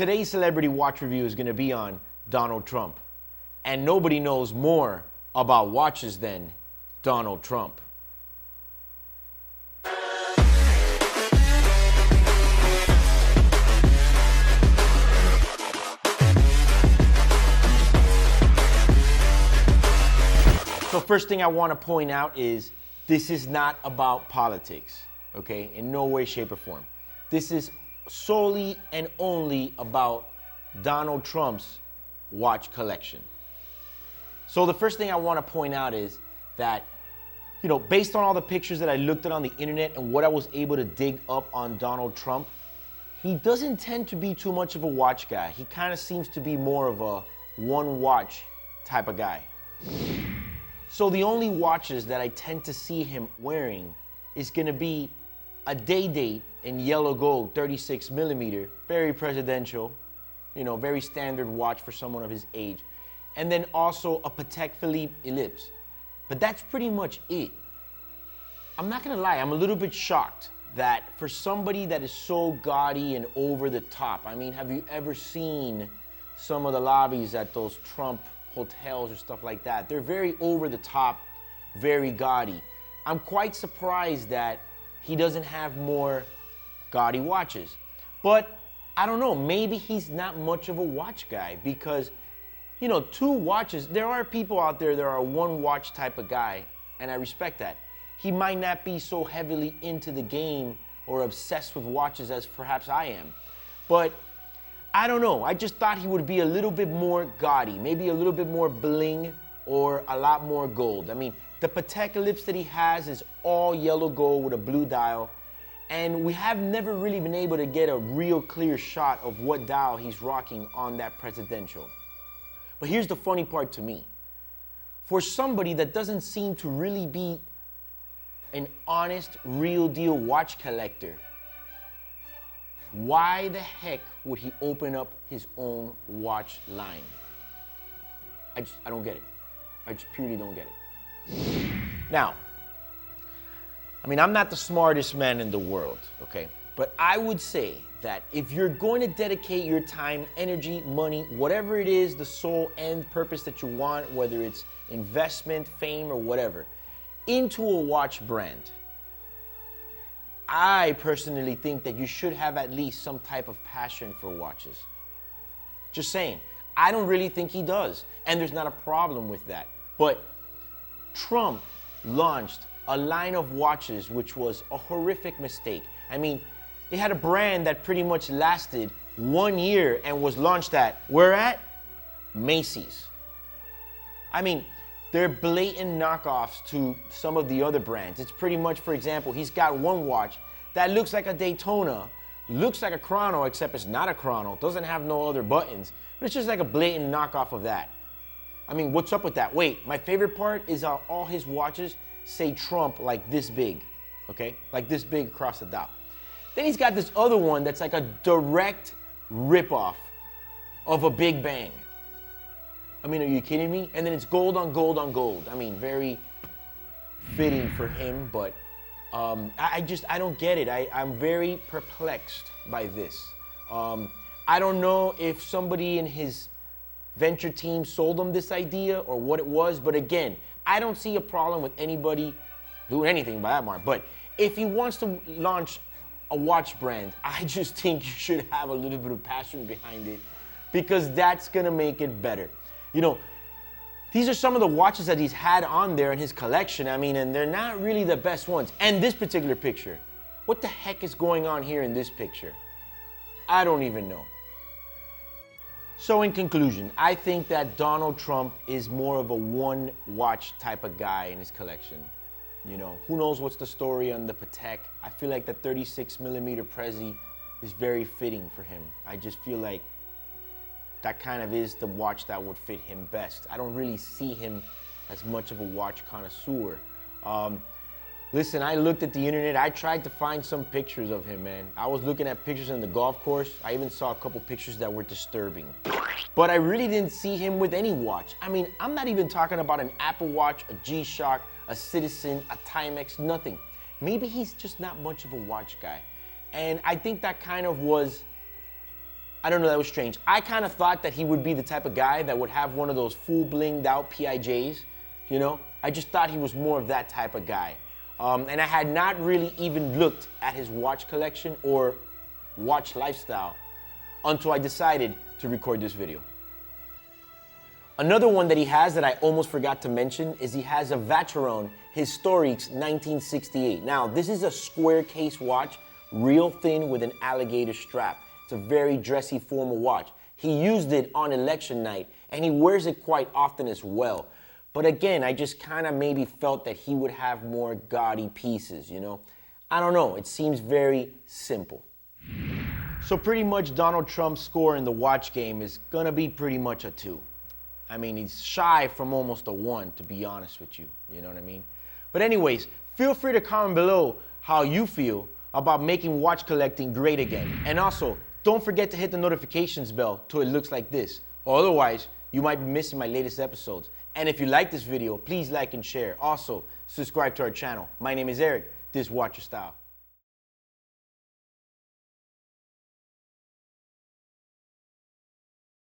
Today's celebrity watch review is going to be on Donald Trump. And nobody knows more about watches than Donald Trump. So first thing I want to point out is this is not about politics, okay? In no way, shape, or form. This is solely and only about Donald Trump's watch collection. So the first thing I want to point out is that, based on all the pictures that I looked at on the internet and what I was able to dig up on Donald Trump, he doesn't tend to be too much of a watch guy. He kind of seems to be more of a one watch type of guy. So the only watches that I tend to see him wearing is going to be a day date in yellow gold, 36 millimeter, very presidential, very standard watch for someone of his age. And then also a Patek Philippe Ellipse. But that's pretty much it. I'm not going to lie, I'm a little bit shocked that for somebody that is so gaudy and over the top, have you ever seen some of the lobbies at those Trump hotels or stuff like that? They're very over the top, very gaudy. I'm quite surprised that he doesn't have more gaudy watches. But I don't know, maybe he's not much of a watch guy because, two watches, there are people out there that are a one watch type of guy, and I respect that. He might not be so heavily into the game or obsessed with watches as perhaps I am. But I don't know. I just thought he would be a little bit more gaudy, maybe a little bit more bling or a lot more gold. The Patek Ellipse that he has is all yellow gold with a blue dial, and we have never really been able to get a real clear shot of what dial he's rocking on that presidential. But here's the funny part to me. For somebody that doesn't seem to really be an honest, real deal watch collector, why the heck would he open up his own watch line? I don't get it. I just purely don't get it. Now, I'm not the smartest man in the world, okay? But I would say that if you're going to dedicate your time, energy, money, whatever it is, the sole end purpose that you want, whether it's investment, fame, or whatever, into a watch brand, I personally think that you should have at least some type of passion for watches. Just saying. I don't really think he does, and there's not a problem with that. But Trump launched a line of watches which was a horrific mistake. It had a brand that pretty much lasted 1 year and was launched at, where at? Macy's. They're blatant knockoffs to some of the other brands. It's pretty much, for example, he's got one watch that looks like a Daytona, looks like a chrono, except it's not a chrono, doesn't have no other buttons, but it's just like a blatant knockoff of that. What's up with that? Wait, my favorite part is how all his watches say Trump like this big, okay? Like this big across the dial. Then he's got this other one that's like a direct ripoff of a Big Bang. Are you kidding me? And then it's gold on gold on gold. Very fitting for him, but I don't get it. I'm very perplexed by this. I don't know if somebody in his venture team sold him this idea or what it was, but again, I don't see a problem with anybody doing anything by that mark. But if he wants to launch a watch brand, I just think you should have a little bit of passion behind it because that's going to make it better. These are some of the watches that he's had on there in his collection, and they're not really the best ones. And this particular picture, what the heck is going on here in this picture? I don't even know. So in conclusion, I think that Donald Trump is more of a one watch type of guy in his collection. Who knows what's the story on the Patek? I feel like the 36 millimeter Prezi is very fitting for him. I just feel like that kind of is the watch that would fit him best. I don't really see him as much of a watch connoisseur. Listen, I looked at the internet. I tried to find some pictures of him, man. I was looking at pictures in the golf course. I even saw a couple pictures that were disturbing. But I really didn't see him with any watch. I'm not even talking about an Apple Watch, a G-Shock, a Citizen, a Timex, nothing. Maybe he's just not much of a watch guy. And I think that kind of was I don't know, that was strange. I kind of thought that he would be the type of guy that would have one of those full blinged out PIJs, you know? I just thought he was more of that type of guy. And I had not really even looked at his watch collection or watch lifestyle until I decided to record this video. Another one that he has that I almost forgot to mention is he has a Vacheron Historiques 1968. Now, this is a square case watch, real thin with an alligator strap. It's a very dressy formal watch. He used it on election night and he wears it quite often as well. But again, I just kind of maybe felt that he would have more gaudy pieces, you know? I don't know, it seems very simple. So pretty much Donald Trump's score in the watch game is gonna be pretty much a 2. I mean, he's shy from almost a 1, to be honest with you. You know what I mean? But anyways, feel free to comment below how you feel about making watch collecting great again. And also, don't forget to hit the notifications bell till it looks like this. Or otherwise, you might be missing my latest episodes. And if you like this video, please like and share. Also, subscribe to our channel. My name is Eric. This is Watch Your Style.